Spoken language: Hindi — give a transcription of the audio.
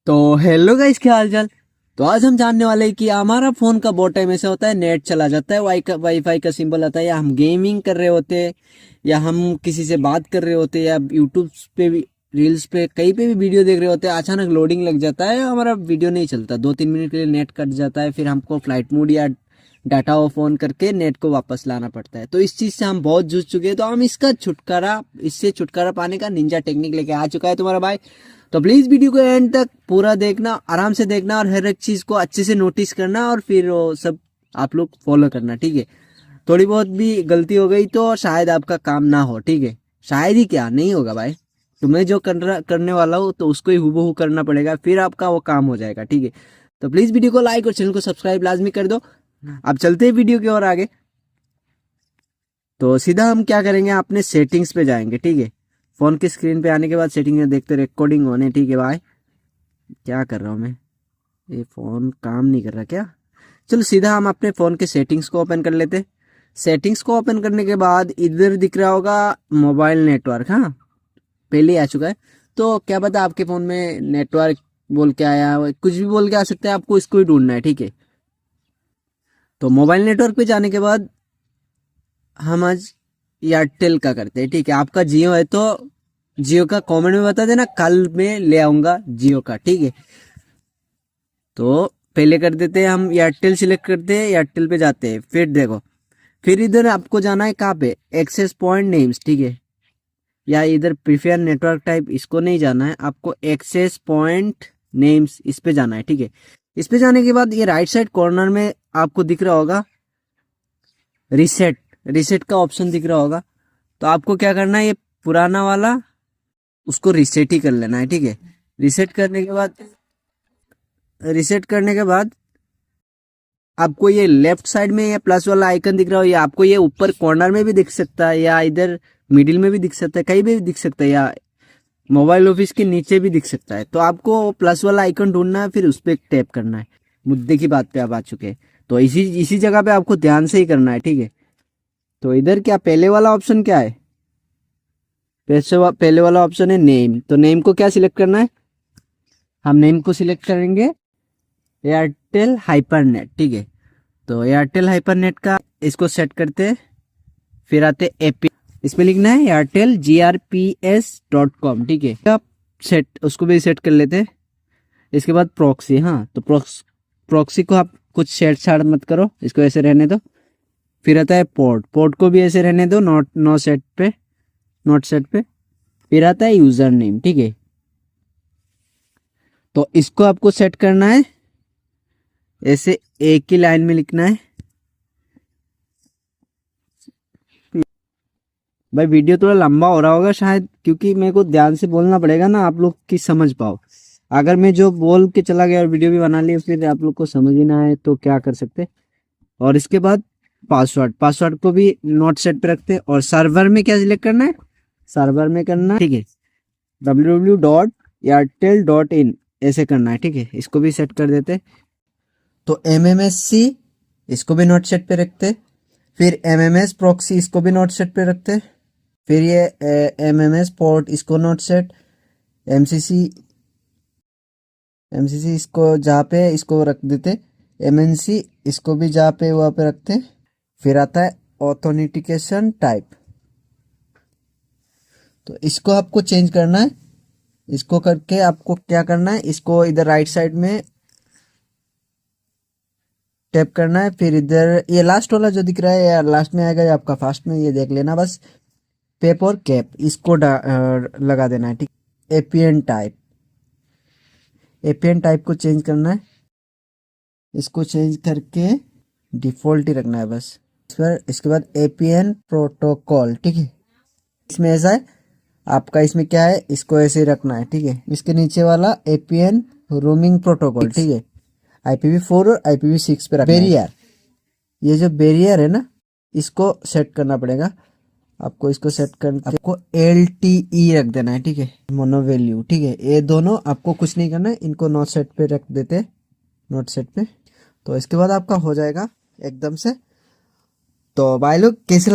तो हेलो गाइस, क्या हाल चाल। तो आज हम जानने वाले हैं कि हमारा फोन का बहुत टाइम ऐसा होता है नेट चला जाता है, वाईफाई का सिंबल आता है, या हम गेमिंग कर रहे होते हैं, या हम किसी से बात कर रहे होते हैं, या यूट्यूब पे भी रील्स पे कहीं पे भी वीडियो देख रहे होते हैं। अचानक लोडिंग लग जाता है, हमारा वीडियो नहीं चलता, 2-3 मिनट के लिए नेट कट जाता है, फिर हमको फ्लाइट मोड या डाटा ऑफ ऑन करके नेट को वापस लाना पड़ता है। तो इस चीज से हम बहुत जूझ चुके हैं, तो हम इससे छुटकारा पाने का निंजा टेक्निक लेके आ चुका है तुम्हारा भाई। तो प्लीज वीडियो को एंड तक पूरा देखना, आराम से देखना, और हर एक चीज को अच्छे से नोटिस करना, और फिर वो सब आप लोग फॉलो करना, ठीक है। थोड़ी बहुत भी गलती हो गई तो शायद आपका काम ना हो, ठीक है। शायद ही क्या, नहीं होगा भाई। तुम्हें जो करने वाला हो तो उसको ही हूबहू करना पड़ेगा, फिर आपका वो काम हो जाएगा, ठीक है। तो प्लीज वीडियो को लाइक और चैनल को सब्सक्राइब लाजमी कर दो। अब चलते हैं वीडियो की ओर आगे। तो सीधा हम क्या करेंगे, अपने सेटिंग्स पे जाएंगे, ठीक है। फोन की स्क्रीन पे आने के बाद सेटिंग में देखते रिकॉर्डिंग होने, ठीक है भाई। क्या कर रहा हूँ मैं, ये फोन काम नहीं कर रहा क्या। चलो सीधा हम अपने फोन के सेटिंग्स को ओपन कर लेते। सेटिंग्स को ओपन करने के बाद इधर दिख रहा होगा मोबाइल नेटवर्क, हाँ पहले ही आ चुका है। तो क्या पता आपके फोन में नेटवर्क बोल के आया, कुछ भी बोल के आ सकता है, आपको इसको ही ढूंढना है, ठीक है। तो मोबाइल नेटवर्क पे जाने के बाद हम आज एयरटेल का करते हैं, ठीक है। आपका जियो है तो जियो का कमेंट में बता देना, कल मैं ले आऊंगा जियो का, ठीक है। तो पहले कर देते हैं हम एयरटेल, सिलेक्ट करते हैं, एयरटेल पे जाते हैं, फिर देखो, फिर इधर आपको जाना है कहाँ पे, एक्सेस पॉइंट नेम्स, ठीक है। या इधर प्रीफेयर नेटवर्क टाइप, इसको नहीं जाना है आपको, एक्सेस पॉइंट नेम्स इस पे जाना है, ठीक है। इस पे जाने के बाद ये राइट साइड कॉर्नर में आपको दिख रहा होगा रिसेट का ऑप्शन दिख रहा होगा। तो आपको क्या करना है, ये पुराना वाला उसको रिसेट ही कर लेना है, ठीक है। रिसेट करने के बाद आपको ये लेफ्ट साइड में ये प्लस वाला आइकन दिख रहा हो, या आपको ये ऊपर कॉर्नर में भी दिख सकता है, या इधर मिडिल में भी दिख सकता है, कहीं भी दिख सकता है, या मोबाइल ऑफिस के नीचे भी दिख सकता है। तो आपको प्लस वाला आइकन ढूंढना है, फिर उस पर टैप करना है। मुद्दे की बात पे आप आ चुके हैं, तो इसी जगह पे आपको ध्यान से ही करना है, ठीक है। तो इधर क्या पहले वाला ऑप्शन क्या है, पहले वाला ऑप्शन है नेम। तो नेम को क्या सिलेक्ट करना है, हम नेम को सिलेक्ट करेंगे एयरटेल हाइपरनेट, ठीक है। तो एयरटेल हाइपरनेट का इसको सेट करते, फिर आते एपी, इसमें लिखना है एयरटेल grps.com, ठीक है। आप सेट उसको भी सेट कर लेते। इसके बाद प्रॉक्सी, हाँ तो प्रॉक्सी को आप कुछ सेट छाड़ मत करो, इसको ऐसे रहने दो। फिर आता है पोर्ट को भी ऐसे रहने दो, नॉट सेट पे। फिर आता है यूजर नेम, ठीक है। तो इसको आपको सेट करना है, ऐसे एक ही लाइन में लिखना है। भाई वीडियो थोड़ा लंबा हो रहा होगा शायद, क्योंकि मेरे को ध्यान से बोलना पड़ेगा ना, आप लोग की समझ पाओ। अगर मैं जो बोल के चला गया और वीडियो भी बना ली, फिर आप लोग को समझ ही ना आए तो क्या कर सकते। और इसके बाद पासवर्ड को भी नोट सेट पे रखते हैं। और सर्वर में क्या सिलेक्ट करना है, सर्वर में करना, ठीक है, www.airtel.in ऐसे करना है, ठीक है। इसको भी सेट कर देते। तो MMSC इसको भी नोट सेट पे रखते। फिर MMS प्रॉक्सी इसको भी नोट सेट पे रखते। फिर ये MMS पोर्ट इसको नोट सेट, MCC इसको जहाँ पे इसको रख देते, MNC इसको भी जहाँ पे वहाँ पे रखते। फिर आता है ऑथेंटिकेशन टाइप, तो इसको आपको चेंज करना है। इसको करके आपको क्या करना है, इसको इधर राइट साइड में टैप करना है। फिर इधर ये लास्ट वाला जो दिख रहा है या लास्ट में आएगा या आपका फास्ट में, ये देख लेना बस। पेप और कैप इसको लगा देना है, ठीक। एपीएन टाइप को चेंज करना है, इसको चेंज करके डिफॉल्ट ही रखना है बस। इसके बाद एपीएन प्रोटोकॉल, ठीक है। इसमें ऐसा है आपका, इसमें क्या है, इसको ऐसे ही रखना है, ठीक है। इसके नीचे वाला एपीएन रोमिंग प्रोटोकॉल, ठीक है। IPv4 और IPv6 पे रखना है। बैरियर, ये जो बैरियर है ना, इसको सेट करना पड़ेगा आपको। इसको सेट कर आपको LTE रख देना है, ठीक है, मोनो वैल्यू, ठीक है। ये दोनों आपको कुछ नहीं करना है, इनको नोट सेट पे रख देते, नोट सेट पे। तो इसके बाद आपका हो जाएगा एकदम से। तो भाई लोग कैसे लगा